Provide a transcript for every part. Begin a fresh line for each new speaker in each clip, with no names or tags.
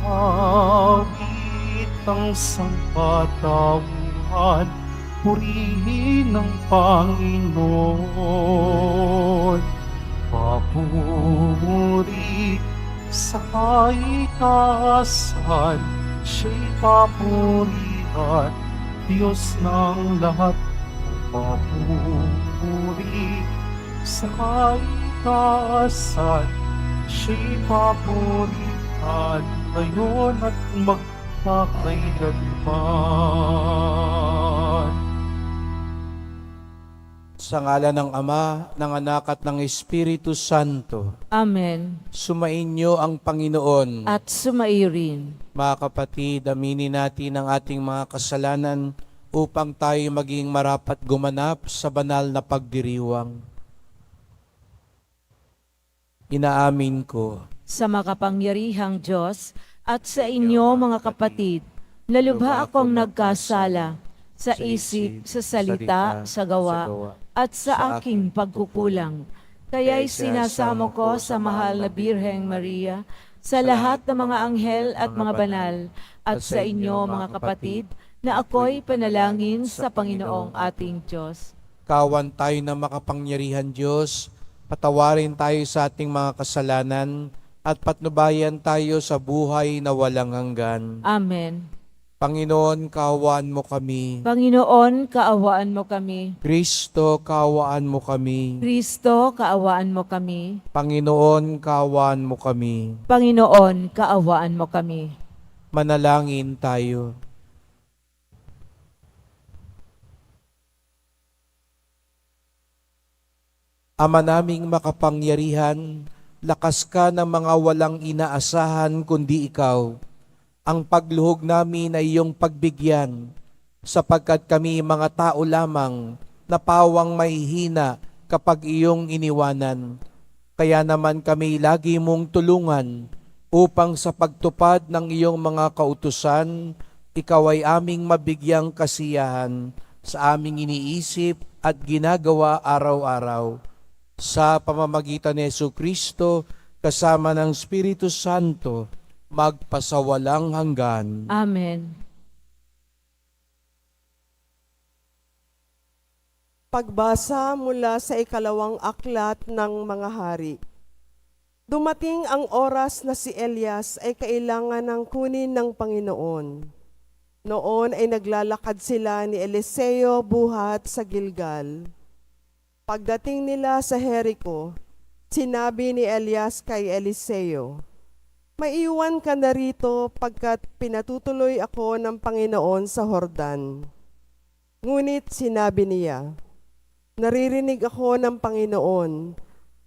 Awit ang sangkatauhan, purihin ng Panginoon. Papuri sa kaitaasan, siya'y papurihan, Diyos ng lahat. Papuri sa kaitaasan, siya'y papurihan, ngayon at magpakailanman.
Sa ngalan ng Ama, ng Anak at ng Espiritu Santo,
Amen.
sumainyo ang Panginoon.
At sumaiyo rin.
Mga kapatid, aminin natin ang ating mga kasalanan upang tayo maging marapat gumanap sa banal na pagdiriwang. Inaamin ko
Sa makapangyarihang Diyos at sa inyo mga kapatid, na lubha akong nagkasala sa isip, sa salita, sa gawa, at sa aking pagkukulang. Kaya'y sinasamo ko sa mahal na Birheng Maria, sa lahat ng mga anghel at mga banal, at sa inyo mga kapatid, na ako'y panalangin sa Panginoong ating Diyos.
kawan tayo na makapangyarihan Diyos, patawarin tayo sa ating mga kasalanan, at patnubayan tayo sa buhay na walang hanggan.
Amen.
Panginoon, kaawaan mo kami.
Panginoon, kaawaan mo kami.
Kristo, kaawaan mo kami.
Kristo, kaawaan mo kami.
Panginoon, kaawaan mo kami.
Panginoon, kaawaan mo kami.
Manalangin tayo. Ama naming makapangyarihan, lakas ka ng mga walang inaasahan kundi ikaw. Ang pagluhog namin ay iyong pagbigyan, sapagkat kami mga tao lamang na pawang mahihina kapag iyong iniwanan. Kaya naman kami lagi mong tulungan upang sa pagtupad ng iyong mga kautusan, ikaw ay aming mabigyang kasiyahan sa aming iniisip at ginagawa araw-araw. Sa pamamagitan ni Jesucristo, kasama ng Espiritu Santo, magpasawalang hanggan.
Amen.
Pagbasa mula sa ikalawang aklat ng mga hari. Dumating ang oras na si Elias ay kailangan ng kunin ng Panginoon. Noon ay naglalakad sila ni Eliseo buhat sa Gilgal. Pagdating nila sa Jericho, sinabi ni Elias kay Eliseo, "Maiwan ka na rito pagkat pinatutuloy ako ng Panginoon sa Hordan." Ngunit sinabi niya, "Naririnig ako ng Panginoon,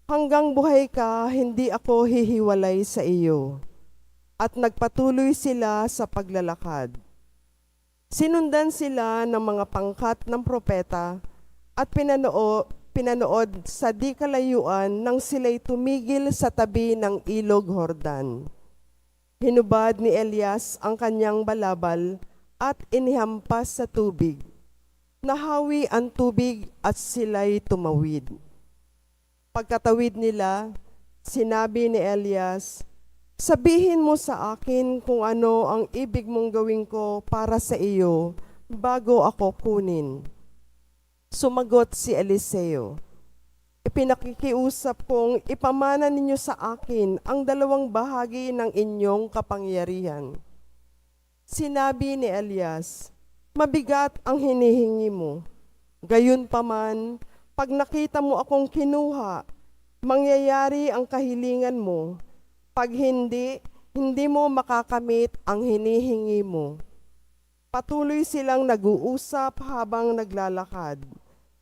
hanggang buhay ka, hindi ako hihiwalay sa iyo." At nagpatuloy sila sa paglalakad. Sinundan sila ng mga pangkat ng propeta at pinanood sa di kalayuan nang sila'y tumigil sa tabi ng ilog Hordan. Hinubad ni Elias ang kanyang balabal at inihampas sa tubig. Nahawi ang tubig at sila'y tumawid. Pagkatawid nila, sinabi ni Elias, "Sabihin mo sa akin kung ano ang ibig mong gawin ko para sa iyo bago ako kunin." Sumagot si Eliseo, "Ipinakikiusap kong ipamana ninyo sa akin ang 2 bahagi ng inyong kapangyarihan." Sinabi ni Elias, "Mabigat ang hinihingi mo. Gayunpaman, pag nakita mo akong kinuha, mangyayari ang kahilingan mo. Pag hindi, hindi mo makakamit ang hinihingi mo." Patuloy silang nag-uusap habang naglalakad.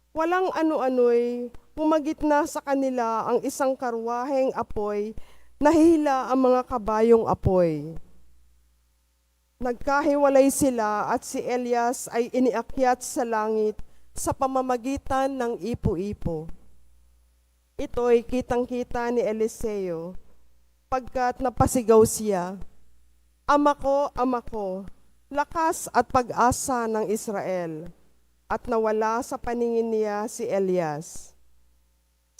Walang ano-ano'y pumagitna sa kanila ang isang karwaheng apoy, nahihila ang mga kabayong apoy. Nagkahiwalay sila at si Elias ay iniakyat sa langit sa pamamagitan ng ipo-ipo. Ito'y kitang-kita ni Eliseo, pagkat napasigaw siya, Ama ko, lakas at pag-asa ng Israel." At nawala sa paningin niya si Elias.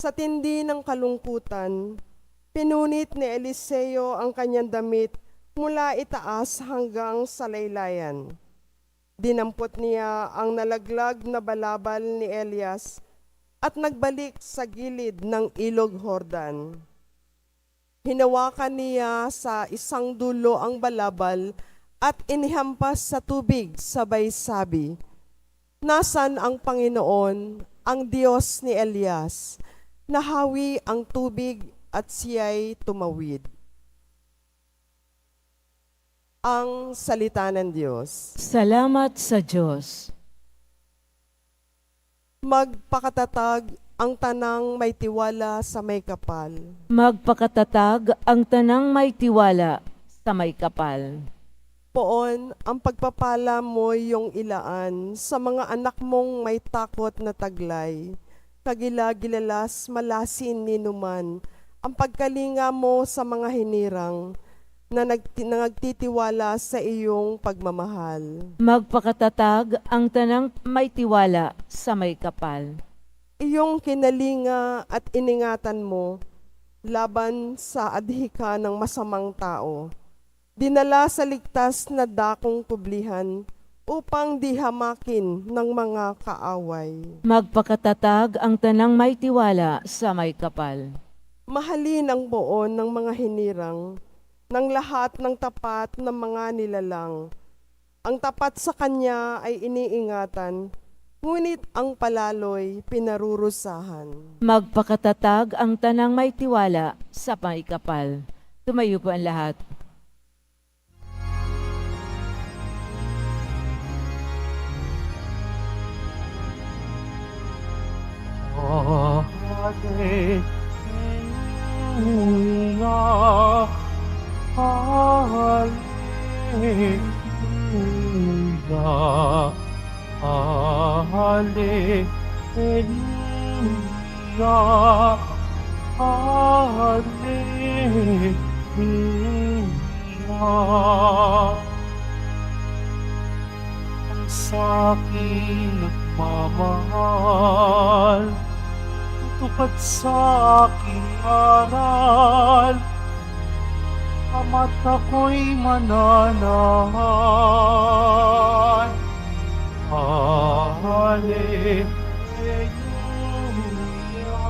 Sa tindi ng kalungkutan, pinunit ni Eliseo ang kanyang damit mula itaas hanggang sa laylayan. Dinampot niya ang nalaglag na balabal ni Elias at nagbalik sa gilid ng ilog Jordan. Hinawakan niya sa isang dulo ang balabal at inihampas sa tubig sabay sabi, "Nasaan ang Panginoon, ang Diyos ni Elias? Nahawi ang tubig at siya'y tumawid." Ang salita ng Diyos.
Salamat sa Diyos.
Magpakatatag ang tanang may tiwala sa may kapal.
Magpakatatag ang tanang may tiwala sa may kapal.
Poon ang pagpapala mo yung ilaan sa mga anak mong may takot na taglay. Kagila-gilalas malasin ninuman ang pagkalinga mo sa mga hinirang na nagtitiwala sa iyong pagmamahal.
Magpakatatag ang tanang may tiwala sa may kapal.
Iyong kinalinga at iningatan mo laban sa adhika ng masamang tao. Dinala sa ligtas na dakong publihan upang di hamakin ng mga kaaway.
Magpakatatag ang tanang may tiwala sa may kapal.
Mahalin ang poon ng mga hinirang ng lahat ng tapat ng mga nilalang. Ang tapat sa kanya ay iniingatan, ngunit ang palaloy pinarurusahan.
Magpakatatag ang tanang may tiwala sa may kapal. Tumayo po ang lahat.
Hallelujah, hallelujah, hallelujah, hallelujah. Ang sa'king nagmamahal, tutupad sa aking aral, ama't ako'y mananahan. Hallelujah,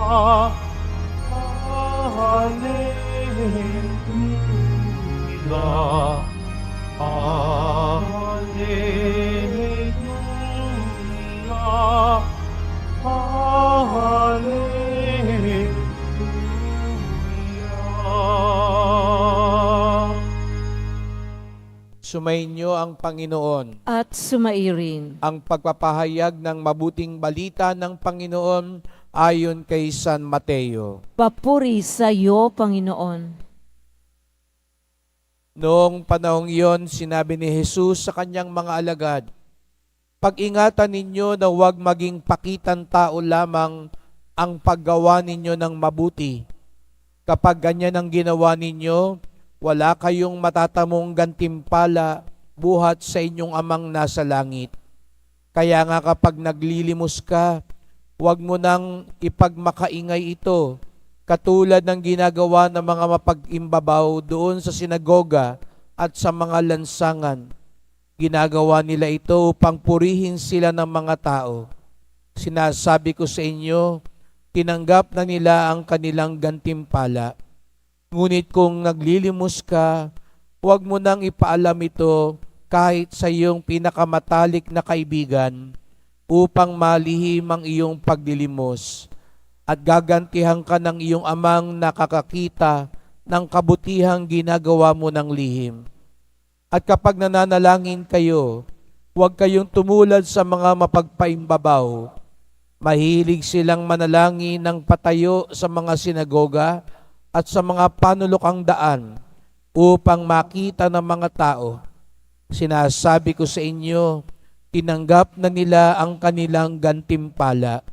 hallelujah, hallelujah, hallelujah.
Sumainyo ang Panginoon.
At sumairin.
Ang pagpapahayag ng mabuting balita ng Panginoon ayon kay San Mateo.
Papuri sa iyo, Panginoon.
Noong panahong iyon, sinabi ni Jesus sa kanyang mga alagad, "Pag-ingatan ninyo na huwag maging pakitan tao lamang ang paggawa ninyo ng mabuti. Kapag ganyan ang ginawa ninyo, wala kayong matatamong gantimpala buhat sa inyong amang nasa langit. Kaya nga kapag naglilimos ka, huwag mo nang ipagmakaingay ito, katulad ng ginagawa ng mga mapag-imbabaw doon sa sinagoga at sa mga lansangan. Ginagawa nila ito upang purihin sila ng mga tao. Sinasabi ko sa inyo, tinanggap na nila ang kanilang gantimpala. Ngunit kung naglilimos ka, huwag mo nang ipaalam ito kahit sa iyong pinakamatalik na kaibigan upang malihim ang iyong paglilimos at gagantihan ka ng iyong amang nakakakita ng kabutihang ginagawa mo ng lihim. At kapag nananalangin kayo, huwag kayong tumulad sa mga mapagpaimbabaw. Mahilig silang manalangin ng patayo sa mga sinagoga at sa mga panulokang daan upang makita ng mga tao. Sinasabi ko sa inyo, tinanggap na nila ang kanilang gantimpala.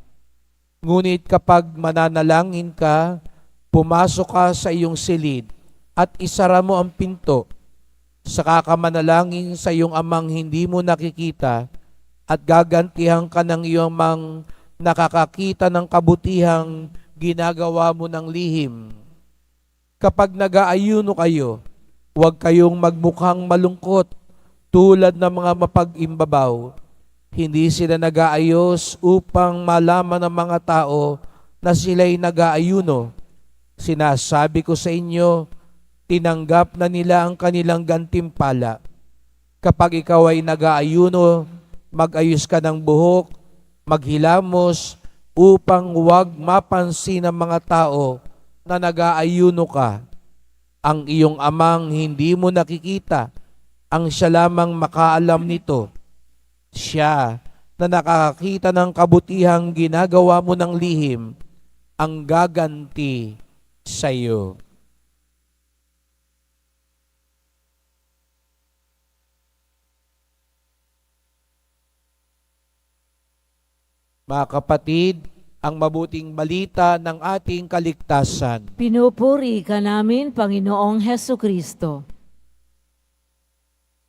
Ngunit kapag mananalangin ka, pumasok ka sa iyong silid at isara mo ang pinto. Saka ka manalangin sa iyong amang hindi mo nakikita at gagantihan ka ng iyong amang nakakakita ng kabutihang ginagawa mo ng lihim. Kapag nag-aayuno kayo, Huwag kayong magmukhang malungkot tulad ng mga mapag-imbabaw. Hindi sila nag-aayos upang malaman ng mga tao na sila'y nag-aayuno. Sinasabi ko sa inyo, tinanggap na nila ang kanilang gantimpala. Kapag ikaw ay nag-aayuno, mag-ayos ka ng buhok, maghilamos, upang huwag mapansin ng mga tao na nag-aayuno ka. Ang iyong amang hindi mo nakikita, ang siya lamang makaalam nito. Siya na nakakakita ng kabutihang ginagawa mo ng lihim, ang gaganti sa iyo. Mga kapatid, ang mabuting balita ng ating kaligtasan.
Pinupuri ka namin, Panginoong Heso Kristo.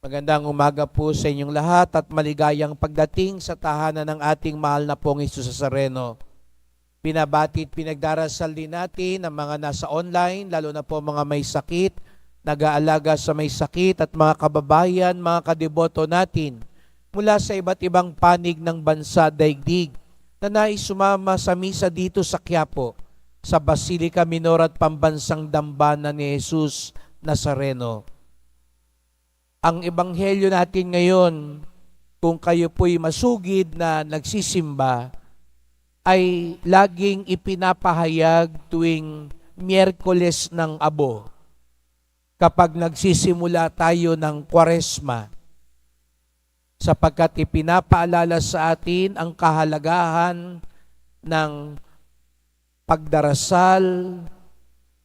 Magandang umaga po sa inyong lahat at maligayang pagdating sa tahanan ng ating mahal na pong Hesus Nazareno. Pinabati at pinagdarasal din natin ang mga nasa online, lalo na po mga may sakit, nag-aalaga sa may sakit at mga kababayan, mga kadeboto natin mula sa iba't ibang panig ng bansa daigdig na nais sumama sa misa dito sa Quiapo, sa Basilica Minor at Pambansang Dambana ni Hesus Nazareno. Ang ebanghelyo natin ngayon, kung kayo po'y masugid na nagsisimba, ay laging ipinapahayag tuwing Miyerkules ng Abo, kapag nagsisimula tayo ng Kwaresma, sapagkat ipinapaalala sa atin ang kahalagahan ng pagdarasal,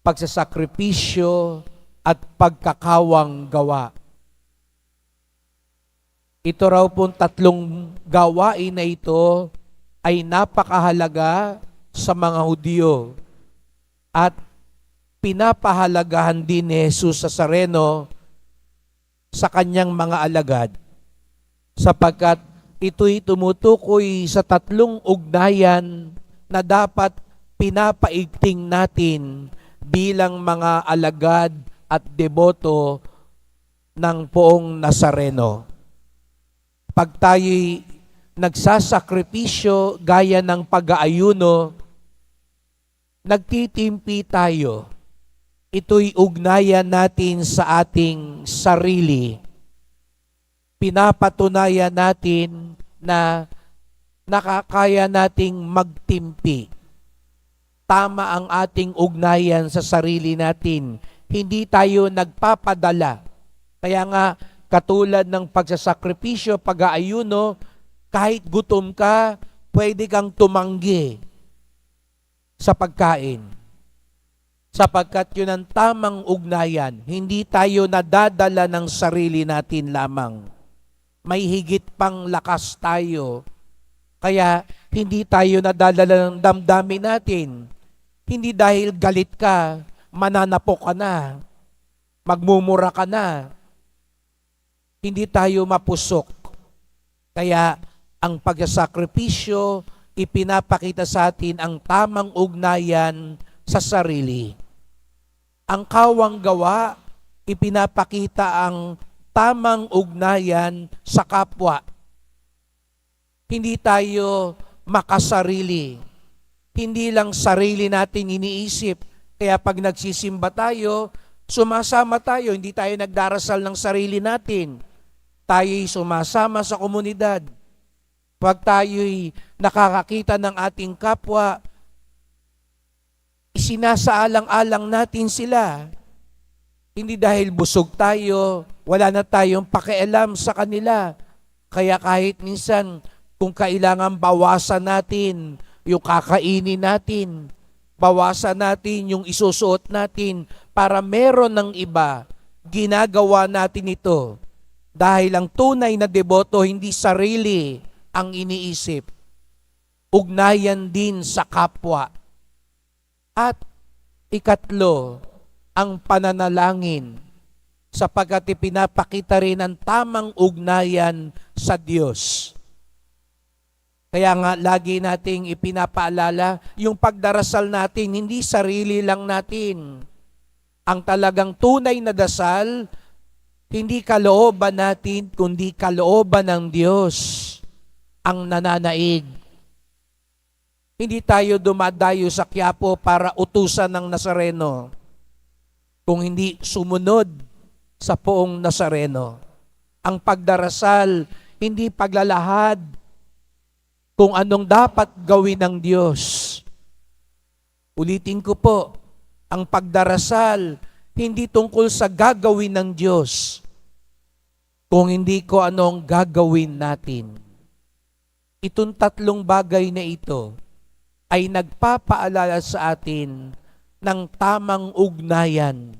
pagsasakripisyo, at pagkakawang gawa. Ito raw pong tatlong gawain na ito ay napakahalaga sa mga Hudyo at pinapahalagahan din ni Hesus Nazareno sa kanyang mga alagad, sapagkat ito'y tumutukoy sa tatlong ugnayan na dapat pinapaigting natin bilang mga alagad at deboto ng poong Nazareno. Pag tayo'y nagsasakripisyo gaya ng pag-aayuno, nagtitimpi tayo. Ito'y ugnayan natin sa ating sarili. Pinapatunayan natin na nakakaya nating magtimpi. Tama ang ating ugnayan sa sarili natin. Hindi tayo nagpapadala. Kaya nga, katulad ng pagsasakripisyo, pag-aayuno, kahit gutom ka, pwede kang tumanggi sa pagkain. Sapagkat yun ang tamang ugnayan. Hindi tayo nadadala ng sarili natin lamang. May higit pang lakas tayo. Kaya hindi tayo nadadala ng damdamin natin. Hindi dahil galit ka, mananapok ka na, magmumura ka na. Hindi tayo mapusok. Kaya ang pagsasakripisyo, ipinapakita sa atin ang tamang ugnayan sa sarili. Ang kawang gawa, ipinapakita ang tamang ugnayan sa kapwa. Hindi tayo makasarili. Hindi lang sarili natin iniisip. Kaya pag nagsisimba tayo, sumasama tayo. Hindi tayo nagdarasal ng sarili natin. Tayo'y sumasama sa komunidad. Pag tayo'y nakakakita ng ating kapwa, isinasaalang-alang natin sila. Hindi dahil busog tayo, wala na tayong pakialam sa kanila. Kaya kahit minsan, kung kailangan bawasan natin yung kakainin natin, bawasan natin yung isusuot natin para meron ng iba, ginagawa natin ito. Dahil ang tunay na deboto, hindi sarili ang iniisip. Ugnayan din sa kapwa. At ikatlo, ang pananalangin, sapagkat ipinapakita rin ang tamang ugnayan sa Diyos. Kaya nga, lagi nating ipinapaalala, yung pagdarasal natin, hindi sarili lang natin. Ang talagang tunay na dasal, hindi kalooban natin, kundi kalooban ng Diyos ang nananaig. Hindi tayo dumadayo sa Quiapo para utusan ng Nazareno, kung hindi sumunod sa poong Nazareno. Ang pagdarasal, hindi paglalahad kung anong dapat gawin ng Diyos. Ulitin ko po, ang pagdarasal, hindi tungkol sa gagawin ng Diyos, kung hindi ko anong gagawin natin. Itong tatlong bagay na ito ay nagpapaalala sa atin ng tamang ugnayan.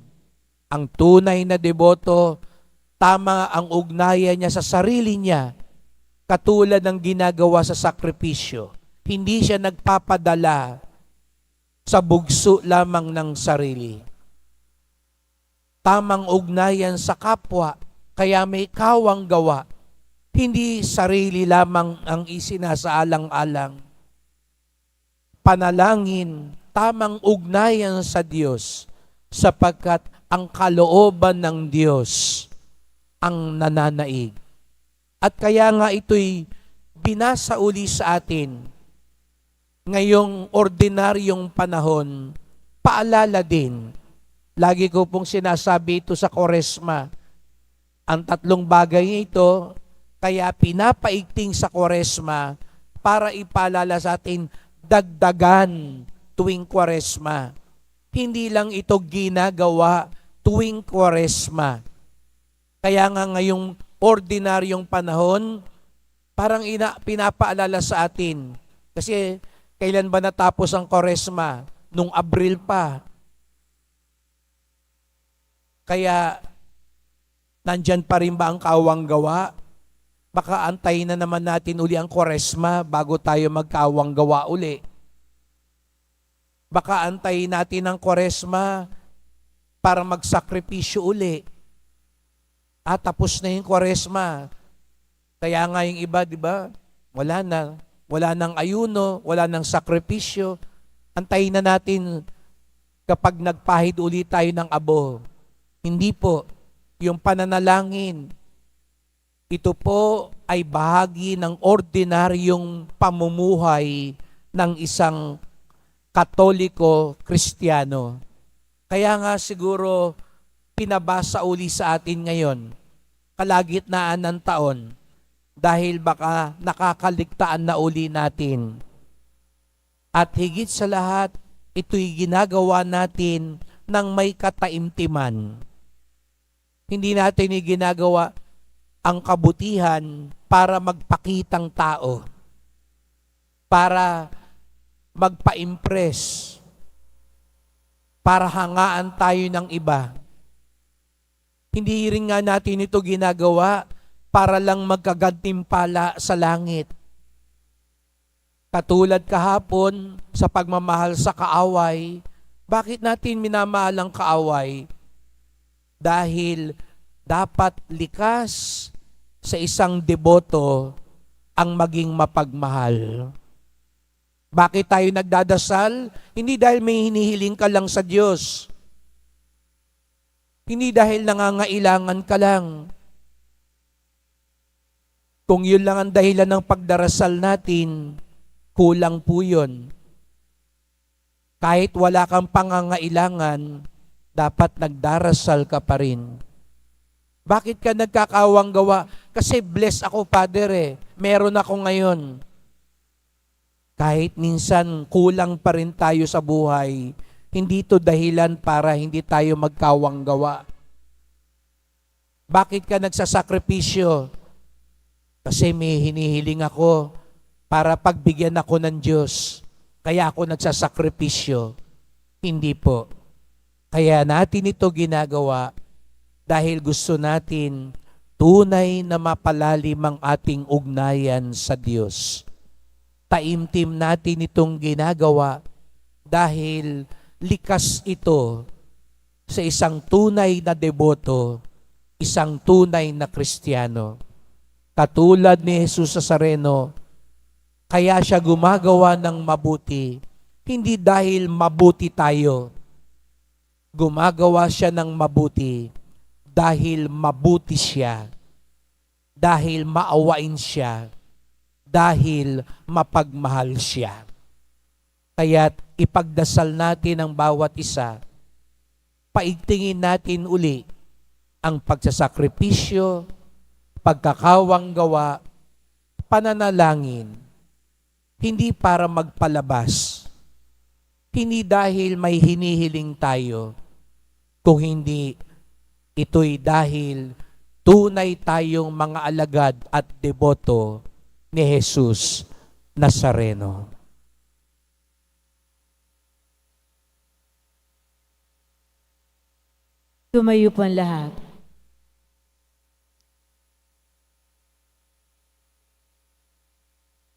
Ang tunay na deboto, tama ang ugnayan niya sa sarili niya, katulad ng ginagawa sa sakripisyo. Hindi siya nagpapadala sa bugso lamang ng sarili. Tamang ugnayan sa kapwa, kaya may kawang gawa. Hindi sarili lamang ang isinasaalang-alang. Panalangin, tamang ugnayan sa Diyos, sapagkat ang kalooban ng Diyos ang nananaig. At kaya nga ito'y binasa uli sa atin ngayong ordinaryong panahon, paalala din. Lagi ko pong sinasabi ito sa Kwaresma. Ang tatlong bagay ito, kaya pinapaigting sa Kwaresma para ipaalala sa atin, dagdagan tuwing Kwaresma. Hindi lang ito ginagawa tuwing Kwaresma. Kaya nga ngayong ordinaryong panahon, parang pinapaalala sa atin. Kasi kailan ba natapos ang Kwaresma? Nung Abril pa. Kaya nandyan pa rin ba ang kawang gawa? Baka antayin na naman natin uli ang Kwaresma bago tayo magkawang gawa uli. Baka antayin natin ang Kwaresma para magsakripisyo uli. At tapos na yung Kwaresma. Kaya nga yung iba, di ba? Wala na. Wala nang ayuno, wala nang sakripisyo. Antayin na natin kapag nagpahid ulit tayo ng abo. Hindi po. Yung pananalangin, ito po ay bahagi ng ordinaryong pamumuhay ng isang Katoliko Kristiyano. Kaya nga siguro pinabasa uli sa atin ngayon, kalagitnaan ng taon, dahil baka nakakaligtaan na uli natin. At higit sa lahat, ito'y ginagawa natin ng may kataimtiman. Hindi natin ginagawa ang kabutihan para magpakitang tao, para magpa-impress, para hangaan tayo ng iba. Hindi rin nga natin ito ginagawa para lang magkagantimpala sa langit. Katulad kahapon sa pagmamahal sa kaaway, bakit natin minamahal ang kaaway? Dahil dapat likas sa isang deboto ang maging mapagmahal. Bakit tayo nagdadasal? Hindi dahil may hinihiling ka lang sa Diyos. Hindi dahil nangangailangan ka lang. Kung yun lang ang dahilan ng pagdarasal natin, kulang po yun. Kahit wala kang pangangailangan, dapat nagdarasal ka pa rin. Bakit ka nagkakawang gawa? Kasi blessed ako, Father Meron ako ngayon. Kahit minsan kulang pa rin tayo sa buhay, hindi to dahilan para hindi tayo magkawang gawa. Bakit ka nagsasakripisyo? Kasi may hinihiling ako para pagbigyan ako ng Diyos. Kaya ako nagsasakripisyo. Hindi po. Kaya natin ito ginagawa dahil gusto natin tunay na mapalalim ang ating ugnayan sa Diyos. Taimtim natin itong ginagawa dahil likas ito sa isang tunay na deboto, isang tunay na Kristiyano. Katulad ni Jesus Nazareno, kaya siya gumagawa ng mabuti, hindi dahil mabuti tayo, Gumagawa siya ng mabuti dahil mabuti siya, dahil maawain siya, dahil mapagmahal siya. Kaya't ipagdasal natin ang bawat isa, paigtingin natin uli ang pagsasakripisyo, pagkakawang gawa, pananalangin, hindi para magpalabas, hindi dahil may hinihiling tayo, kung hindi ito'y dahil tunay tayong mga alagad at deboto ni Jesus Nazareno.
Tumayo po ang lahat.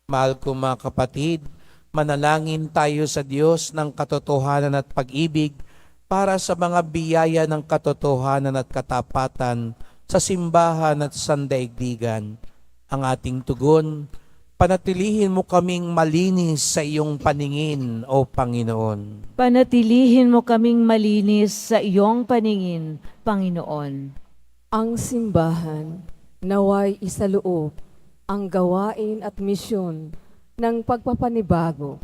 Mahal ko mga kapatid, manalangin tayo sa Diyos ng katotohanan at pag-ibig para sa mga biyaya ng katotohanan at katapatan sa simbahan at sandaigdigan. Ang ating tugon, panatilihin mo kaming malinis sa iyong paningin, O Panginoon.
Panatilihin mo kaming malinis sa iyong paningin, Panginoon.
Ang simbahan naway isaloob ang gawain at misyon ng pagpapanibago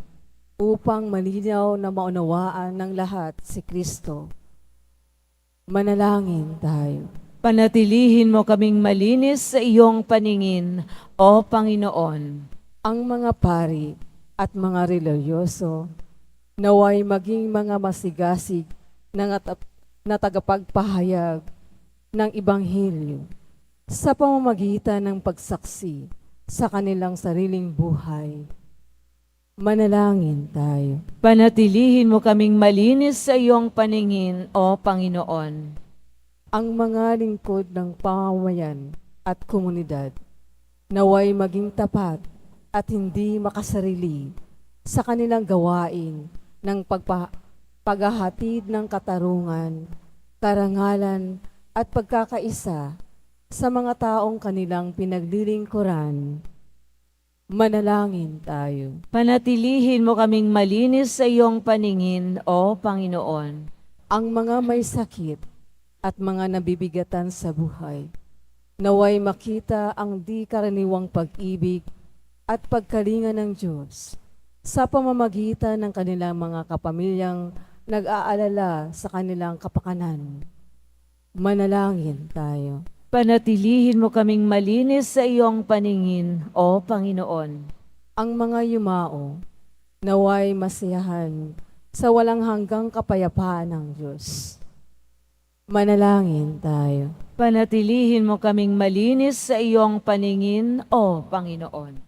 upang malinaw na maunawaan ng lahat si Kristo. Manalangin tayo.
Panatilihin mo kaming malinis sa iyong paningin, O Panginoon.
Ang mga pari at mga reliyoso naway maging mga masigasig na tagapagpahayag ng Ibanghilyo sa pamamagitan ng pagsaksi sa kanilang sariling buhay. Manalangin tayo.
Panatilihin mo kaming malinis sa iyong paningin, O Panginoon.
Ang mga lingkod ng pamamayan at komunidad naway maging tapat at hindi makasarili sa kanilang gawain ng paghahatid ng katarungan, karangalan at pagkakaisa sa mga taong kanilang pinaglilingkuran. Manalangin tayo.
Panatilihin mo kaming malinis sa iyong paningin, O Panginoon.
Ang mga may sakit at mga nabibigatan sa buhay, naway makita ang di karaniwang pag-ibig at pagkalinga ng Diyos sa pamamagitan ng kanilang mga kapamilyang nag-aalala sa kanilang kapakanan. Manalangin tayo.
Panatilihin mo kaming malinis sa iyong paningin, O Panginoon.
Ang mga yumao, naway masiyahan sa walang hanggang kapayapaan ng Diyos. Manalangin tayo.
Panatilihin mo kaming malinis sa iyong paningin, O Panginoon.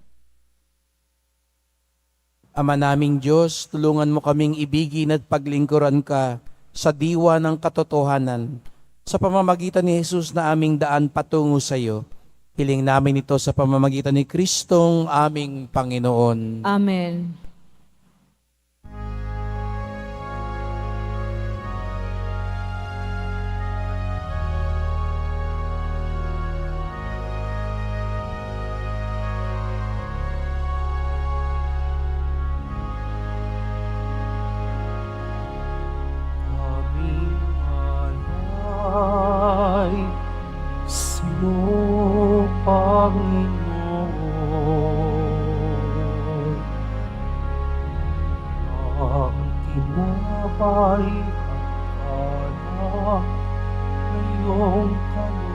Ama naming Diyos, tulungan mo kaming ibigin at paglingkuran ka sa diwa ng katotohanan sa pamamagitan ni Jesus na aming daan patungo sa iyo. Hiling namin ito sa pamamagitan ni Kristong aming Panginoon.
Amen.
Aming alay sa'yo, Panginoon. Ang tinapay at alak na iyong kaloob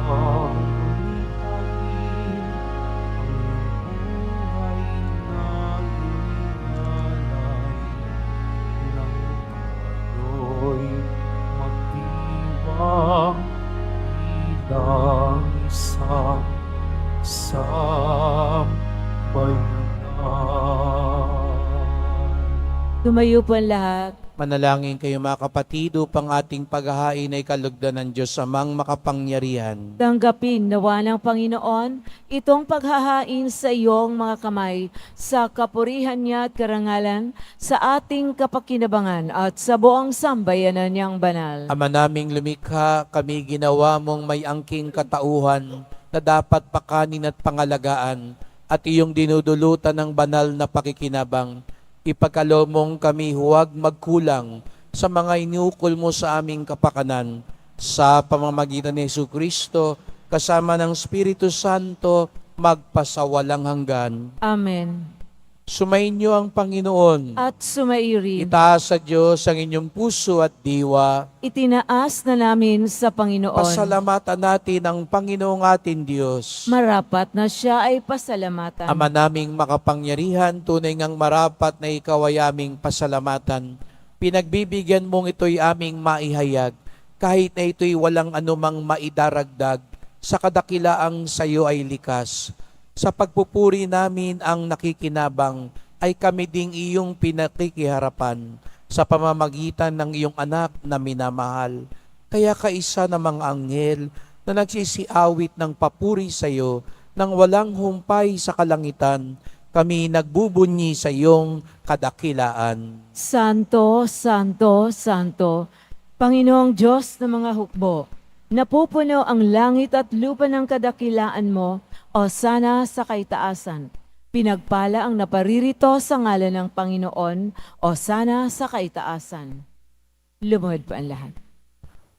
upang lumitahin ang buhay na ininalay ng kayo'y magdiwang bilang isang sambayanan.
Tumayo po ang lahat.
Manalangin kayo mga kapatid upang ating paghahain ay kalugdan ng Diyos amang makapangyarihan.
Tanggapin nawa ng Panginoon itong paghahain sa iyong mga kamay sa kapurihan niya at karangalan sa ating kapakinabangan at sa buong sambayanan niyang banal.
Ama naming lumikha, kami ginawa mong may angking katauhan na dapat pakanin at pangalagaan at iyong dinudulutan ng banal na pakikinabang. Ipagkaloob mong kami huwag magkulang sa mga iniukol mo sa aming kapakanan sa pamamagitan ni Jesucristo kasama ng Espiritu Santo magpasawalang hanggan.
Amen.
Sumainyo ang Panginoon.
At sumairin.
Itaas sa Diyos ang inyong puso at diwa.
Itinaas na namin sa Panginoon.
Pasalamatan natin ang Panginoong ating Diyos.
Marapat na siya ay pasalamatan.
Ama naming makapangyarihan, tunay ngang marapat na ikaw ay aming pasalamatan. Pinagbibigyan mong ito'y aming maihayag, kahit na ito'y walang anumang maidaragdag, sa kadakilaang sa iyo ay likas. Sa pagpupuri namin ang nakikinabang, ay kami ding iyong pinakikiharapan sa pamamagitan ng iyong anak na minamahal. Kaya kaisa ng mga anghel na nagsisiawit ng papuri sa iyo nang walang humpay sa kalangitan, kami nagbubunyi sa iyong kadakilaan.
Santo, Santo, Santo, Panginoong Diyos ng mga hukbo, napupuno ang langit at lupa ng kadakilaan mo, o sana sa kaitaasan. Pinagpala ang naparirito sa ngalan ng Panginoon, o sana sa kaitaasan. Lumuhod po ang lahat.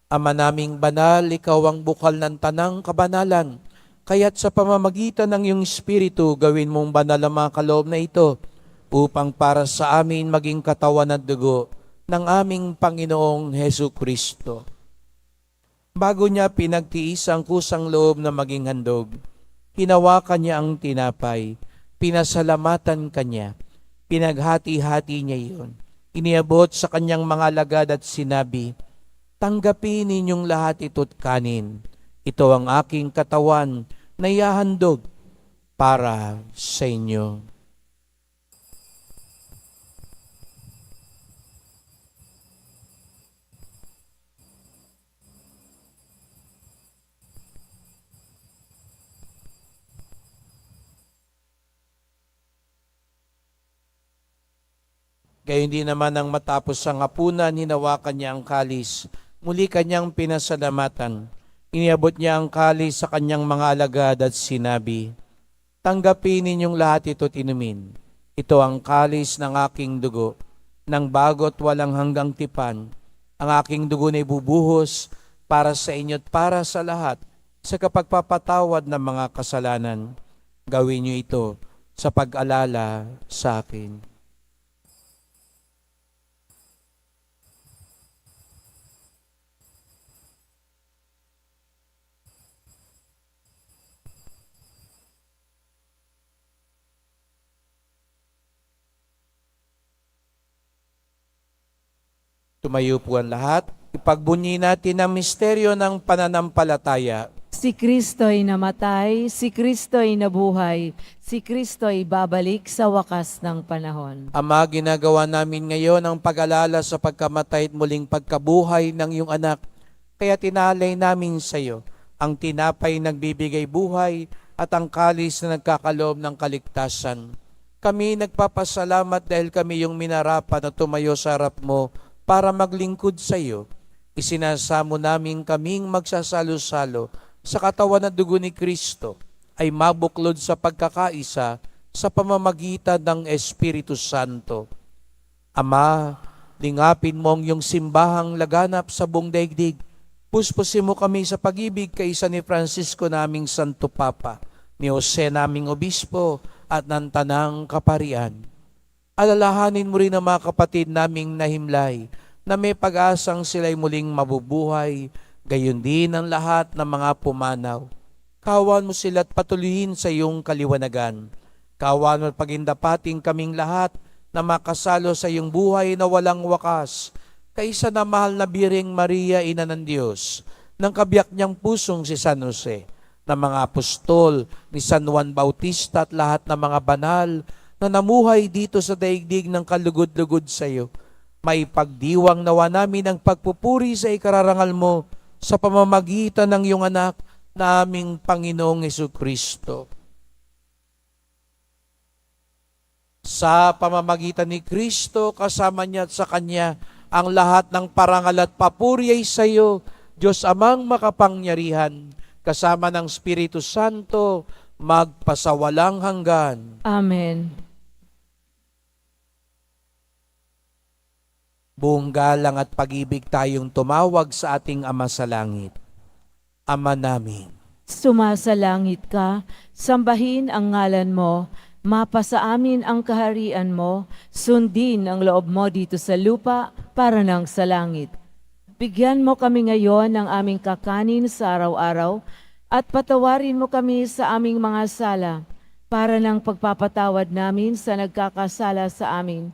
Ama naming banal, ikaw ang bukal ng tanang kabanalan. Kaya't sa pamamagitan ng iyong Espiritu, gawin mong banal ang mga kaloob na ito, upang para sa amin maging katawan at dugo ng aming Panginoong Hesu Kristo. Bago niya pinagtiis ang kusang loob na maging handog, hinawakan niya ang tinapay, pinasalamatan kanya, pinaghati-hati niya iyon, iniabot sa kanyang mga alagad at sinabi, "Tanggapin ninyong lahat ito't kanin. Ito ang aking katawan na ihahandog para sa inyo." Gayon din naman nang matapos ang hapunan, hinawakan niya ang kalis. Muli kanyang pinasalamatan. Iniabot niya ang kalis sa kanyang mga alagad at sinabi, "Tanggapin ninyong lahat ito't inumin. Ito ang kalis ng aking dugo, ng bago't walang hanggang tipan. Ang aking dugo na ibubuhos para sa inyo at para sa lahat sa kapagpapatawad ng mga kasalanan. Gawin niyo ito sa pag-alala sa akin." Tumayo po ang lahat. Ipagbunyi natin ang misteryo ng pananampalataya.
Si Kristo'y namatay, si Kristo'y nabuhay, si Kristo'y babalik sa wakas ng panahon.
Ama, ginagawa namin ngayon ang pag-alala sa pagkamatay at muling pagkabuhay ng iyong anak. Kaya tinalay namin sa iyo ang tinapay nagbibigay buhay at ang kalis na nagkakaloob ng kaligtasan. Kami nagpapasalamat dahil kami yung minarapat na tumayo sa harap mo para maglingkod sa iyo. Isinasamo namin kaming magsasalo-salo sa katawan at dugo ni Kristo ay mabuklod sa pagkakaisa sa pamamagitan ng Espiritu Santo. Ama, lingapin mo ang iyong simbahang laganap sa buong daigdig. Puspusin mo kami sa pag-ibig kaisa ni Francisco naming Santo Papa, ni Jose naming Obispo at ng Tanang Kaparian. Alalahanin mo rin ang mga kapatid naming nahimlay na may pag-asang sila'y muling mabubuhay, gayon din ang lahat ng mga pumanaw. Kawan mo sila at patuloyin sa iyong kaliwanagan. Kawan mo at pagindapating kaming lahat na makasalo sa iyong buhay na walang wakas, kaisa na mahal na Biring Maria, Ina ng Diyos, ng kabiyak niyang pusong si San Jose, ng mga apostol, ni San Juan Bautista at lahat ng mga banal na namuhay dito sa daigdig ng kalugod-lugod sa iyo. May pagdiwang nawa namin ang pagpupuri sa ikararangal mo sa pamamagitan ng iyong anak na aming Panginoong Jesucristo. Sa pamamagitan ni Kristo, kasama niya at sa Kanya, ang lahat ng parangal at papuri ay sa iyo, Diyos Amang makapangyarihan, kasama ng Espiritu Santo, magpasawalang hanggan.
Amen.
buong galang at pag-ibig tayong tumawag sa ating Ama sa Langit. Ama namin,
Sumasalangit ka, sambahin ang ngalan mo, mapasa amin ang kaharian mo, sundin ang loob mo dito sa lupa para nang sa langit. Bigyan mo kami ngayon ng aming kakanin sa araw-araw at patawarin mo kami sa aming mga sala para ng pagpapatawad namin sa nagkakasala sa amin.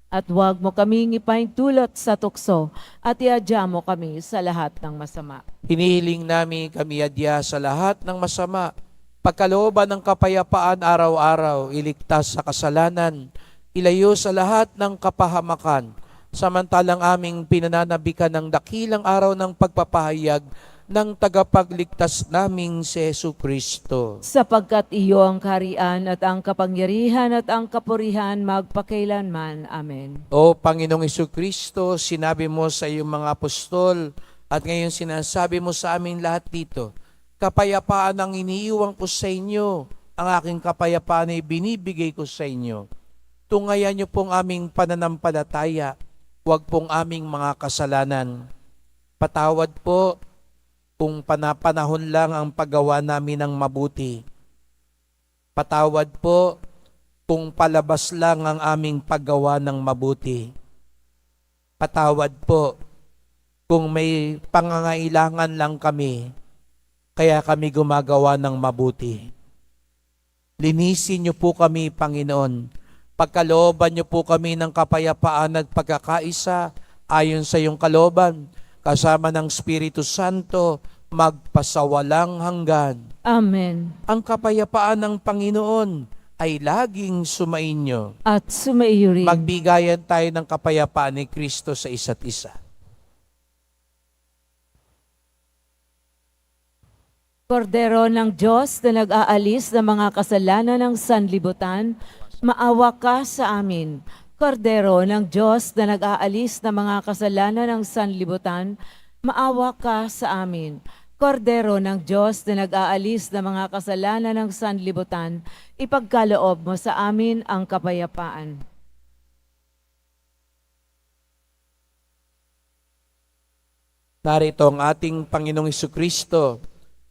At huwag mo kaming ipaintulot sa tukso at iadya mo kami sa lahat ng masama.
hinihiling namin kami adya sa lahat ng masama, pagkalooban ng kapayapaan araw-araw, iligtas sa kasalanan, ilayo sa lahat ng kapahamakan, samantalang aming pinananabikan ng dakilang araw ng pagpapahayag ng tagapagligtas naming si Jesucristo.
Sapagkat iyo ang kaharian at ang kapangyarihan at ang kapurihan magpakailanman. Amen.
O Panginoong Jesucristo, sinabi mo sa iyong mga apostol at ngayon sinasabi mo sa amin lahat dito, kapayapaan ang iniiwan ko sa inyo, ang aking kapayapaan ay binibigay ko sa inyo. Tungayan niyo pong aming pananampalataya, huwag pong aming mga kasalanan. Patawad po kung panapanahon lang ang paggawa namin ng mabuti. Patawad po kung palabas lang ang aming paggawa ng mabuti. Patawad po kung may pangangailangan lang kami, kaya kami gumagawa ng mabuti. Linisin niyo po kami, Panginoon. Pagkalooban niyo po kami ng kapayapaan at pagkakaisa ayon sa iyong kalooban, kasama ng Espiritu Santo, magpasawalang hanggan.
Amen.
Ang kapayapaan ng Panginoon ay laging sumainyo.
At sumaiyo rin.
Magbigayan tayo ng kapayapaan ni Kristo sa isa't isa.
Kordero ng Diyos na nag-aalis ng mga kasalanan ng sanlibutan, maawa ka sa amin. Kordero ng Diyos na nag-aalis ng mga kasalanan ng sanlibutan, maawa ka sa amin. Kordero ng Diyos na nag-aalis ng mga kasalanan ng sanlibutan, ipagkaloob mo sa amin ang kapayapaan.
Narito ang ating Panginoong Jesucristo,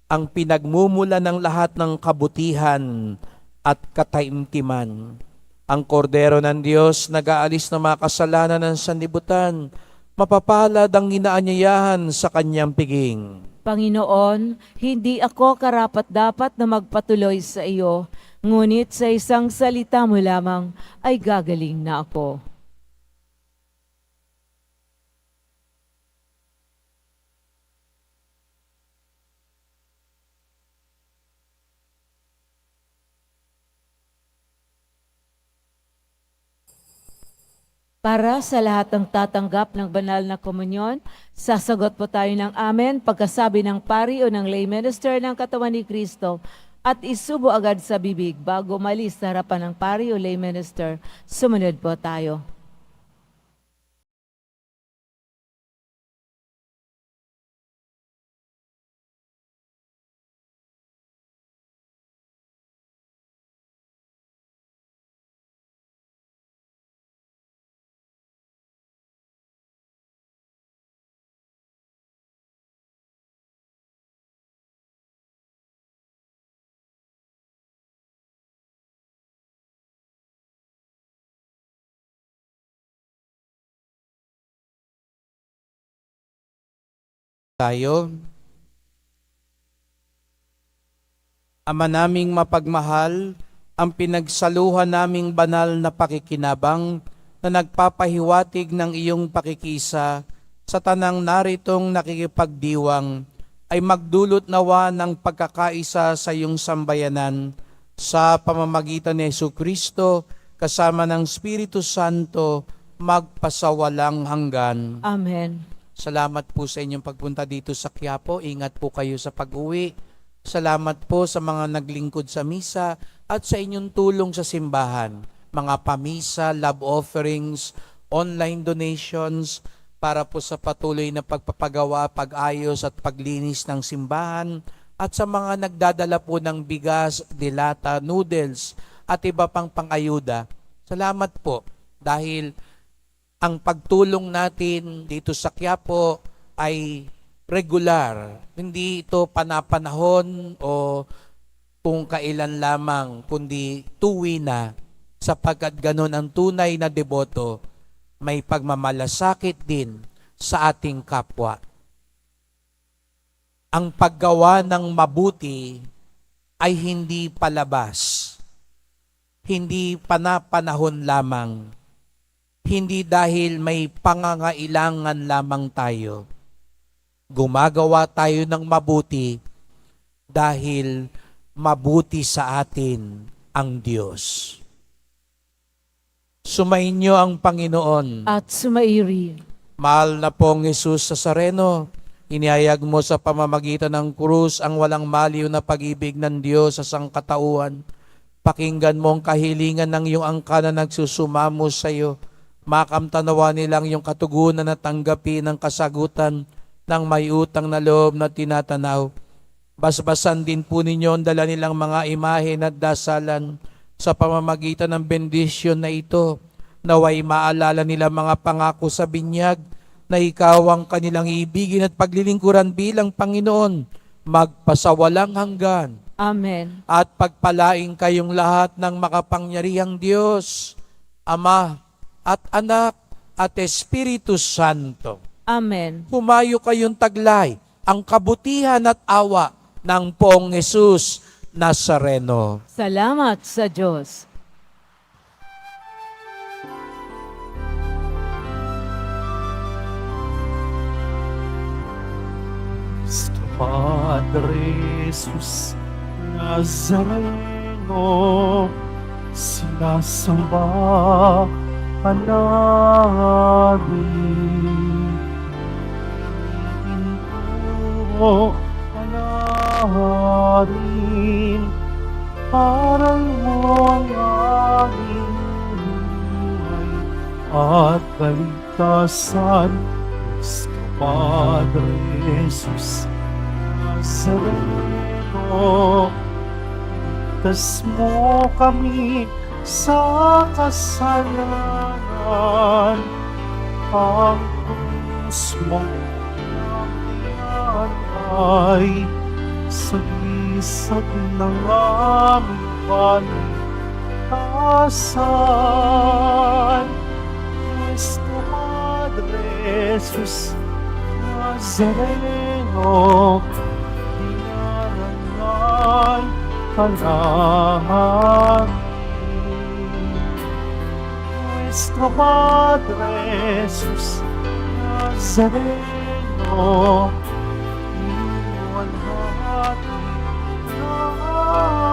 ang pinagmumula ng lahat ng kabutihan at kataimtiman. Ang kordero ng Diyos nag-aalis ng mga kasalanan ng sanlibutan, mapapalad ang inaanyayahan sa kanyang piging.
Panginoon, hindi ako karapat-dapat na magpatuloy sa iyo, ngunit sa isang salita mo lamang ay gagaling na ako. Para sa lahat ng tatanggap ng banal na komunyon, sasagot po tayo ng amen pagkasabi ng pari o ng lay minister ng katawan ni Kristo at isubo agad sa bibig bago umalis sa harapan ng pari o lay minister. Sumunod po tayo.
Tayo. Ama naming mapagmahal, ang pinagsaluhan naming banal na pakikinabang na nagpapahiwatig ng iyong pakikisa sa tanang naritong nakikipagdiwang ay magdulot nawa ng pagkakaisa sa iyong sambayanan sa pamamagitan ni Jesucristo kasama ng Espiritu Santo magpasawalang hanggan.
Amen.
Salamat po sa inyong pagpunta dito sa Quiapo. Ingat po kayo sa pag-uwi. Salamat po sa mga naglingkod sa misa at sa inyong tulong sa simbahan. Mga pamisa, love offerings, online donations para po sa patuloy na pagpapagawa, pag-ayos at paglinis ng simbahan at sa mga nagdadala po ng bigas, dilata, noodles at iba pang pangayuda. Salamat po dahil ang pagtulong natin dito sa Quiapo ay regular. Hindi ito panapanahon o kung kailan lamang, kundi tuwi na, sapagkat ganun ang tunay na deboto, may pagmamalasakit din sa ating kapwa. Ang paggawa ng mabuti ay hindi palabas, hindi panapanahon lamang, hindi dahil may pangangailangan lamang tayo. Gumagawa tayo ng mabuti dahil mabuti sa atin ang Diyos. Sumainyo ang Panginoon.
At sumairi.
Mahal na pong Jesus Nazareno, inihayag mo sa pamamagitan ng krus ang walang maliw na pag-ibig ng Diyos sa sangkatauhan. Pakinggan mo ang kahilingan ng iyong angkan na nagsusumamo sa iyo. Makamtanawa nilang iyong katugunan at tanggapin ang kasagutan ng may utang na loob na tinatanaw. Basbasan din po ninyo ang dala nilang mga imahe at dasalan sa pamamagitan ng bendisyon na ito. Naway maalala nila mga pangako sa binyag na ikaw ang kanilang ibigin at paglilingkuran bilang Panginoon, magpasawalang hanggan.
Amen.
At pagpalaing kayong lahat ng makapangyarihang Diyos, Ama at Anak at Espiritu Santo.
Amen.
Humayo kayong taglay ang kabutihan at awa ng Poong Jesus Nazareno.
Salamat sa Diyos.
Cristo Padre Jesus Nazareno, sinasamba ka namin. Hinto ka namin, aral mo ang aming buhay at kaligtasan. Cristo Padre Jesus Nazareno, ligtas mo kami sa kasalanan. Ang krus mo ay sagisag ng aming paligtasan. Cristo Padre Jesus Nazareno, dinarangan ka namin. Cristo Padre Jesus Nazareno, iniwan natin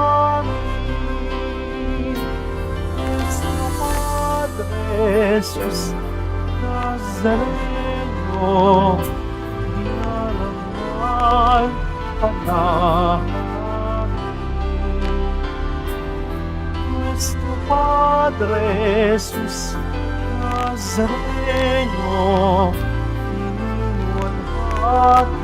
namin. Cristo Padre Jesus Nazareno, dinarangan ka namin. Cristo Padre Jesus Nazareno, iniwan natin